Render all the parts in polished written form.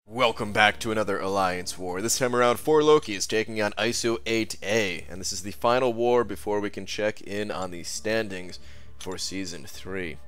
Welcome back to another Alliance War. This time around, 4 Lokis taking on ISO8A, and this is the final war before we can check in on the standings for Season 3.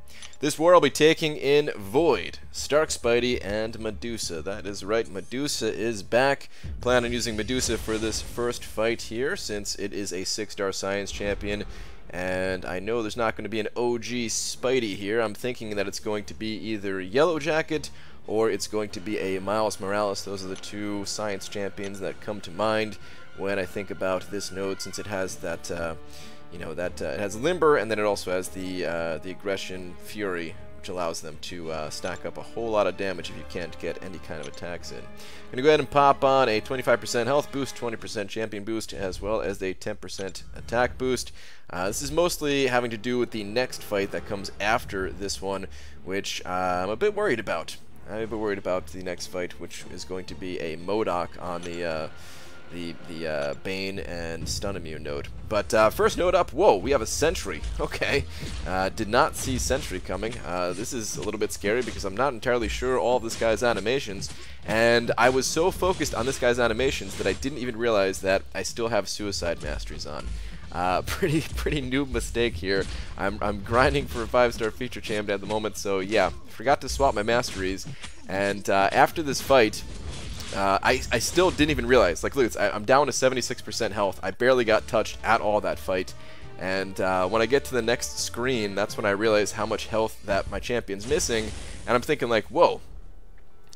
This war I'll be taking in Void, Stark Spidey, and Medusa. That is right, Medusa is back. Plan on using Medusa for this first fight here, since it is a 6-star Science Champion, and I know there's not going to be an OG Spidey here. I'm thinking that it's going to be either Yellow Jacket or it's going to be a Miles Morales. Those are the two Science Champions that come to mind when I think about this node, since it has that, it has Limber, and then it also has the Aggression Fury, which allows them to stack up a whole lot of damage if you can't get any kind of attacks in. I'm going to go ahead and pop on a 25% health boost, 20% champion boost, as well as a 10% attack boost. This is mostly having to do with the next fight that comes after this one, which I'm a bit worried about. I'm a bit worried about the next fight, which is going to be a MODOK on the Bane and Stun Immune node. But first node up, whoa, we have a Sentry. Okay, did not see Sentry coming. This is a little bit scary because I'm not entirely sure all of this guy's animations, and I was so focused on this guy's animations that I didn't even realize that I still have Suicide Masteries on. Pretty noob mistake here. I'm grinding for a 5-star feature champion at the moment, so yeah, forgot to swap my masteries. And after this fight, I still didn't even realize. Like, look, I'm down to 76% health. I barely got touched at all that fight. And when I get to the next screen, that's when I realize how much health that my champion's missing. And I'm thinking like, whoa.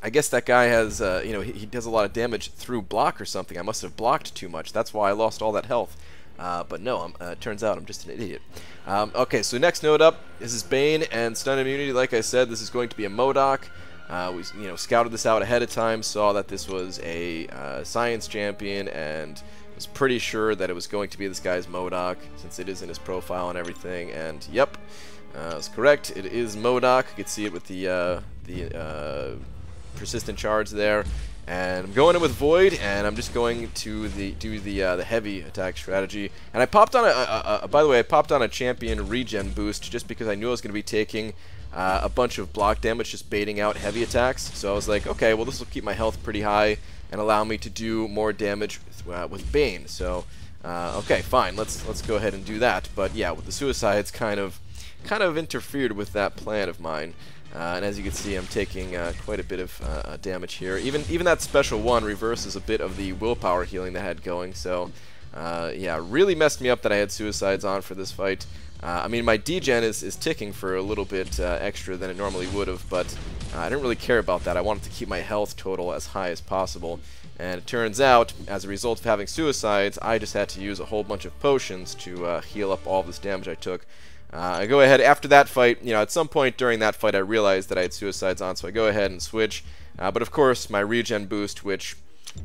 I guess that guy has, he does a lot of damage through block or something. I must have blocked too much. That's why I lost all that health. But no, turns out I'm just an idiot. Okay, so next node up, this is Bane and Stun Immunity. Like I said, this is going to be a MODOK. We scouted this out ahead of time, saw that this was a Science Champion, and was pretty sure that it was going to be this guy's MODOK, since it is in his profile and everything. And yep, that's correct. It is MODOK. You can see it with the persistent charge there. And I'm going in with Void, and I'm just going to do the heavy attack strategy. And I popped on by the way, I popped on a champion regen boost just because I knew I was going to be taking a bunch of block damage, just baiting out heavy attacks. So I was like, okay, well, this will keep my health pretty high and allow me to do more damage with Bane. So okay, fine, let's go ahead and do that. But yeah, with the suicides, kind of interfered with that plan of mine. And as you can see, I'm taking quite a bit of damage here. Even that special one reverses a bit of the willpower healing that I had going. So, yeah, really messed me up that I had suicides on for this fight. I mean, my degen is ticking for a little bit extra than it normally would have, but I didn't really care about that. I wanted to keep my health total as high as possible. And it turns out, as a result of having suicides, I just had to use a whole bunch of potions to heal up all this damage I took. I go ahead after that fight. At some point during that fight, I realized that I had suicides on, so I go ahead and switch. But of course, my regen boost, which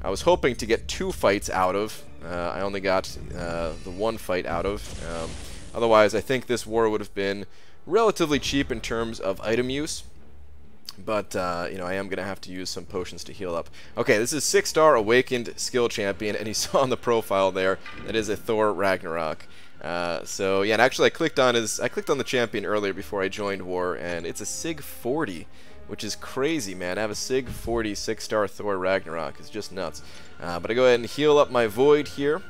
I was hoping to get 2 fights out of, I only got the 1 fight out of. Otherwise, I think this war would have been relatively cheap in terms of item use. But, I am going to have to use some potions to heal up. Okay, this is 6-star Awakened Skill Champion, and you saw on the profile there, that is a Thor Ragnarok. So yeah, and actually I clicked on the champion earlier before I joined war, and it's a Sig 40, which is crazy, man. I have a Sig 40 6-star Thor Ragnarok. It's just nuts. But I go ahead and heal up my Void here,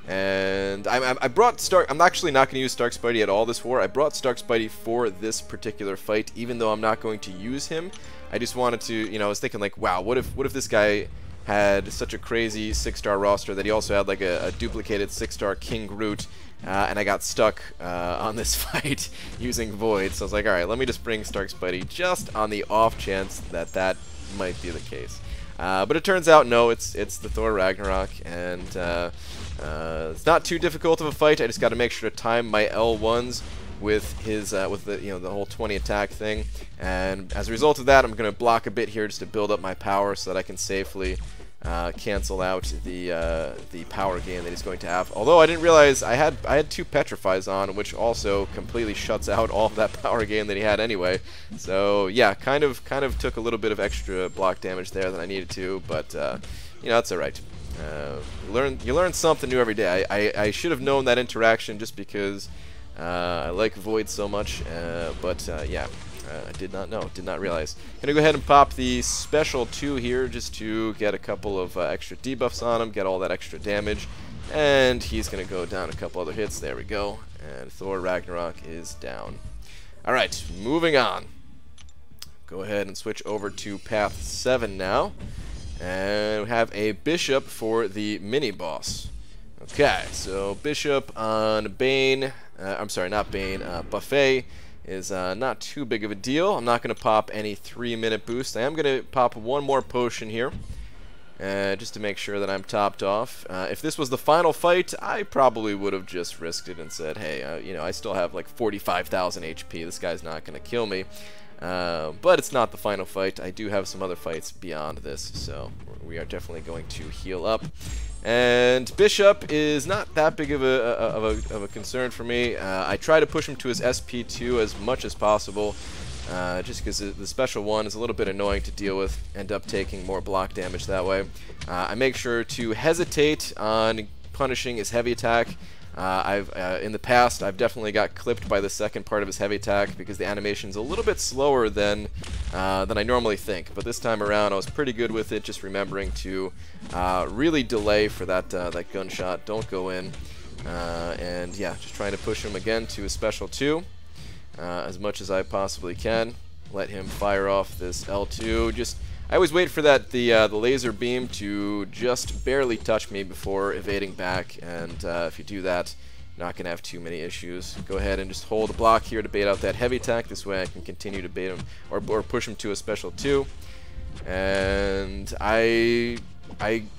and I brought Stark. I'm actually not going to use Stark Spidey at all this war. I brought Stark Spidey for this particular fight, even though I'm not going to use him. I just wanted to, I was thinking like, wow, what if this guy had such a crazy 6-star roster that he also had like a duplicated 6-star King Groot, and I got stuck on this fight using Void. So I was like, alright, let me just bring Stark Spidey just on the off chance that that might be the case. But it turns out, no, it's the Thor Ragnarok, and it's not too difficult of a fight. I just got to make sure to time my L1s with his the whole 20 attack thing, and as a result of that, I'm going to block a bit here just to build up my power so that I can safely cancel out the power gain that he's going to have. Although I didn't realize I had 2 petrifies on, which also completely shuts out all of that power gain that he had anyway. So yeah, kind of took a little bit of extra block damage there than I needed to, but that's all right. You learn something new every day. I should have known that interaction just because I like Void so much, but yeah. I did not know, did not realize. Gonna go ahead and pop the special 2 here just to get a couple of extra debuffs on him, get all that extra damage. And he's gonna go down a couple other hits. There we go. And Thor Ragnarok is down. Alright, moving on. Go ahead and switch over to path 7 now. And we have a Bishop for the mini-boss. Okay, so Bishop on Bane, I'm sorry, not Bane, Buffet is not too big of a deal. I'm not going to pop any 3-minute boost. I am going to pop one more potion here, just to make sure that I'm topped off. If this was the final fight, I probably would have just risked it and said, hey, you know, I still have like 45,000 HP. This guy's not going to kill me. But it's not the final fight. I do have some other fights beyond this, so we are definitely going to heal up. And Bishop is not that big of a concern for me. I try to push him to his SP2 as much as possible, just because the special 1 is a little bit annoying to deal with. End up taking more block damage that way. I make sure to hesitate on punishing his heavy attack. In the past, I've definitely got clipped by the second part of his heavy attack because the animation's a little bit slower than I normally think. But this time around, I was pretty good with it, just remembering to really delay for that gunshot. Don't go in. And yeah, just trying to push him again to his special 2 as much as I possibly can. Let him fire off this L2. I always wait for the laser beam to just barely touch me before evading back, and if you do that, you're not going to have too many issues. Go ahead and just hold the block here to bait out that heavy attack. This way I can continue to bait him or push him to a special 2. And I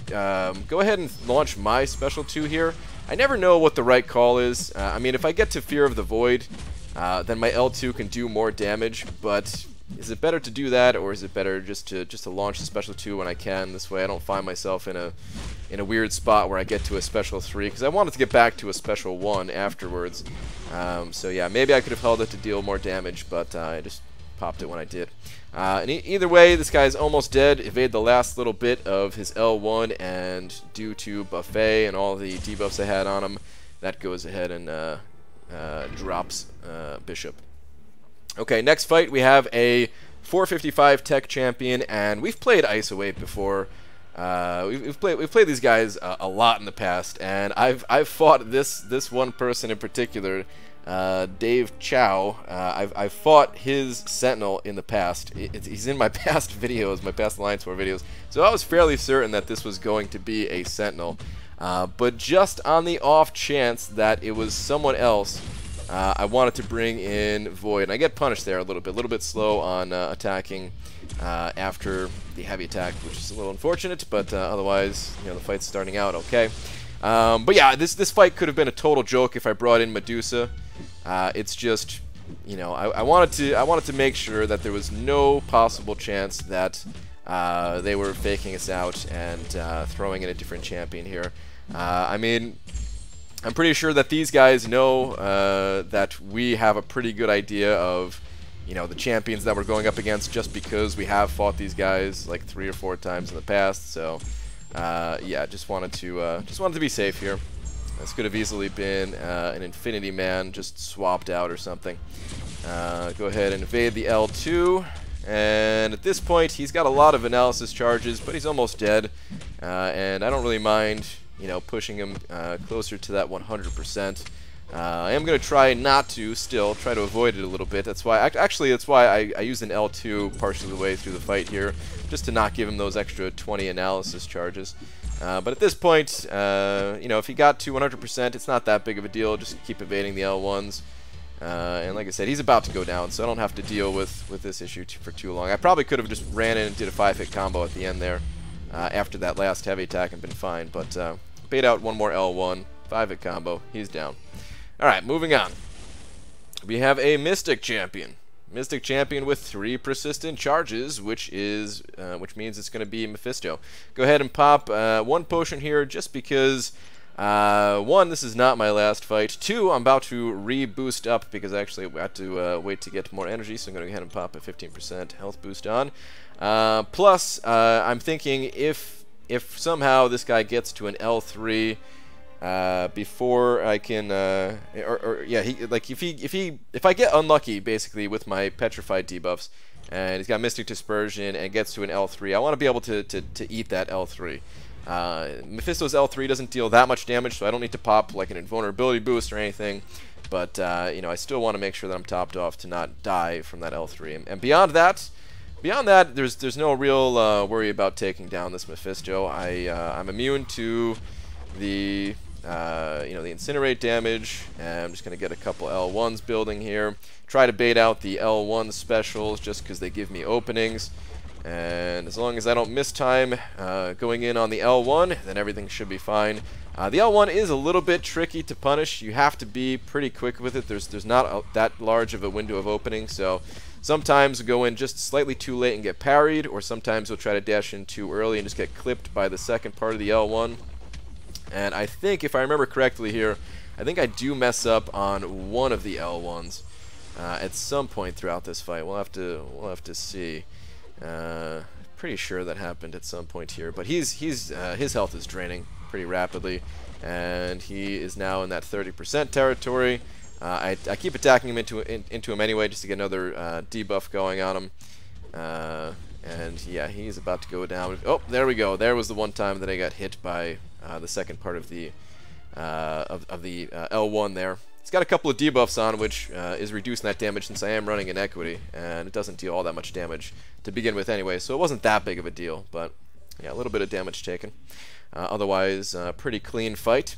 go ahead and launch my special 2 here. I never know what the right call is. I mean, if I get to Fear of the Void, then my L2 can do more damage, but is it better to do that, or is it better just to launch the special 2 when I can? This way I don't find myself in a weird spot where I get to a special 3, because I wanted to get back to a special 1 afterwards. So yeah, maybe I could have held it to deal more damage, but I just popped it when I did. And either way, this guy's almost dead. Evade the last little bit of his L1, and due to Buffet and all the debuffs I had on him, that goes ahead and drops Bishop. Okay, next fight we have a 455 tech champion, and we've played ISO8 before. We've played these guys a lot in the past, and I've fought this one person in particular, Dave Chow. I've fought his Sentinel in the past. He's in my past videos, my past Alliance War videos, so I was fairly certain that this was going to be a Sentinel. But just on the off chance that it was someone else, I wanted to bring in Void, and I get punished there a little bit slow on attacking after the heavy attack, which is a little unfortunate, but otherwise, you know, the fight's starting out okay. But yeah, this fight could have been a total joke if I brought in Medusa. It's just, you know, I wanted to make sure that there was no possible chance that they were faking us out and throwing in a different champion here. I mean, I'm pretty sure that these guys know that we have a pretty good idea of, you know, the champions that we're going up against, just because we have fought these guys like 3 or 4 times in the past. So yeah, just wanted to be safe here. This could have easily been an Infinity Man just swapped out or something. Go ahead and evade the L2. And at this point, he's got a lot of analysis charges, but he's almost dead. And I don't really mind, you know, pushing him closer to that 100%. I am going to try not to try to avoid it a little bit. That's why, actually, that's why I used an L2 partially the way through the fight here, just to not give him those extra 20 analysis charges. But at this point, you know, if he got to 100%, it's not that big of a deal. Just keep evading the L1s. And like I said, he's about to go down, so I don't have to deal with this issue for too long. I probably could have just ran in and did a 5-hit combo at the end there after that last heavy attack and been fine. But bait out one more L1, 5-hit combo, he's down. Alright, moving on. We have a Mystic Champion. Mystic Champion with 3 persistent charges, which means it's going to be Mephisto. Go ahead and pop 1 potion here, just because 1, this is not my last fight. 2, I'm about to re-boost up because I actually had to wait to get more energy, so I'm going to go ahead and pop a 15% health boost on. Plus, I'm thinking if somehow this guy gets to an L3, before I can, yeah, if I get unlucky basically with my petrified debuffs, and he's got Mystic Dispersion and gets to an L3, I want to be able to eat that L3. Mephisto's L3 doesn't deal that much damage, so I don't need to pop like an invulnerability boost or anything. But you know, I still want to make sure that I'm topped off to not die from that L3. And beyond that, there's no real worry about taking down this Mephisto. I'm immune to the you know, the incinerate damage, and I'm just gonna get a couple L1s building here. Try to bait out the L1 specials just because they give me openings. And as long as I don't miss time going in on the L1, then everything should be fine. The L1 is a little bit tricky to punish. You have to be pretty quick with it. There's not that large of a window of opening, so sometimes go in just slightly too late and get parried, or sometimes you'll try to dash in too early and just get clipped by the second part of the L1. And I think, if I remember correctly here, I think I do mess up on one of the L1s at some point throughout this fight. We'll have to see. Pretty sure that happened at some point here, but his health is draining pretty rapidly, and he is now in that 30% territory. I keep attacking him into him anyway, just to get another debuff going on him. And yeah, he's about to go down. Oh, there we go. There was the one time that I got hit by the second part of the L1 there. It's got a couple of debuffs on, which is reducing that damage since I am running in equity, and it doesn't deal all that much damage to begin with anyway, so it wasn't that big of a deal, but yeah, a little bit of damage taken. Otherwise, pretty clean fight.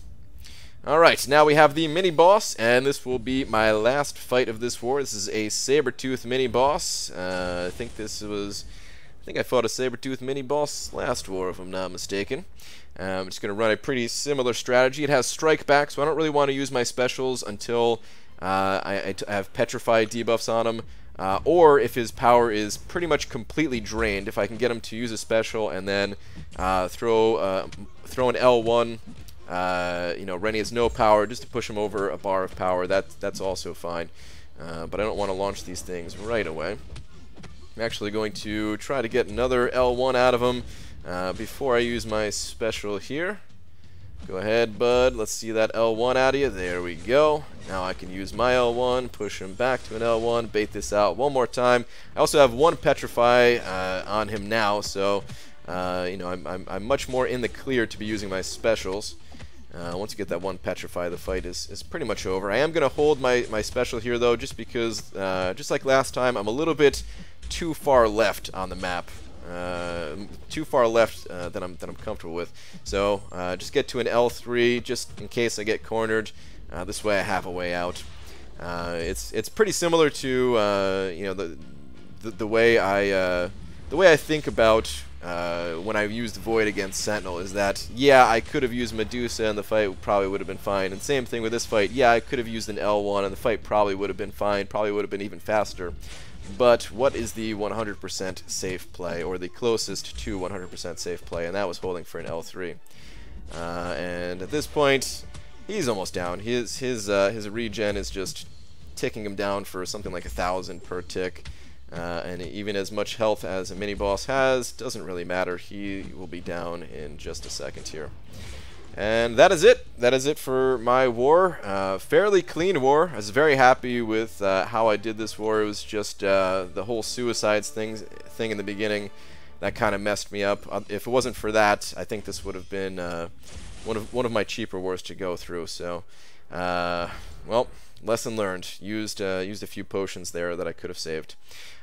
Alright, now we have the mini-boss, and this will be my last fight of this war. This is a Sabertooth mini-boss. I think I fought a Sabertooth mini-boss last war, if I'm not mistaken. I'm just going to run a pretty similar strategy. It has strike back, so I don't really want to use my specials until I have petrified debuffs on him, or if his power is pretty much completely drained. If I can get him to use a special and then throw an L1, you know, Rennie has no power, just to push him over a bar of power. That's also fine, but I don't want to launch these things right away. I'm actually going to try to get another L1 out of him before I use my special here. Go ahead, bud. Let's see that L1 out of you. There we go. Now I can use my L1, push him back to an L1, bait this out one more time. I also have one Petrify on him now, so you know, I'm much more in the clear to be using my specials. Once you get that one Petrify, the fight is pretty much over. I am going to hold my special here, though, just because, just like last time, I'm a little bit too far left on the map. Too far left that I'm comfortable with. So just get to an L3 just in case I get cornered. This way I have a way out. It's pretty similar to you know, the way I think about when I used Void against Sentinel is that, yeah, I could have used Medusa and the fight probably would have been fine. And same thing with this fight. Yeah, I could have used an L1 and the fight probably would have been fine. Probably would have been even faster. But what is the 100% safe play, or the closest to 100% safe play? And that was holding for an L3. And at this point, he's almost down. His regen is just ticking him down for something like 1,000 per tick. And even as much health as a mini-boss has, doesn't really matter. He will be down in just a second here. And that is it. That is it for my war. Fairly clean war. I was very happy with how I did this war. It was just the whole suicides thing in the beginning that kind of messed me up. If it wasn't for that, I think this would have been one of my cheaper wars to go through. So, well, lesson learned. Used a few potions there that I could have saved.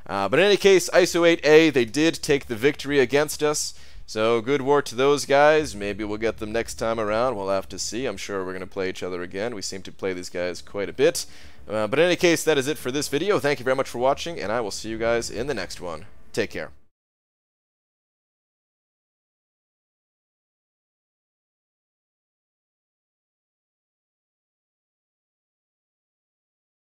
But in any case, ISO8A, they did take the victory against us. So good war to those guys. Maybe we'll get them next time around. We'll have to see. I'm sure we're going to play each other again. We seem to play these guys quite a bit. But in any case, that is it for this video. Thank you very much for watching, and I will see you guys in the next one. Take care.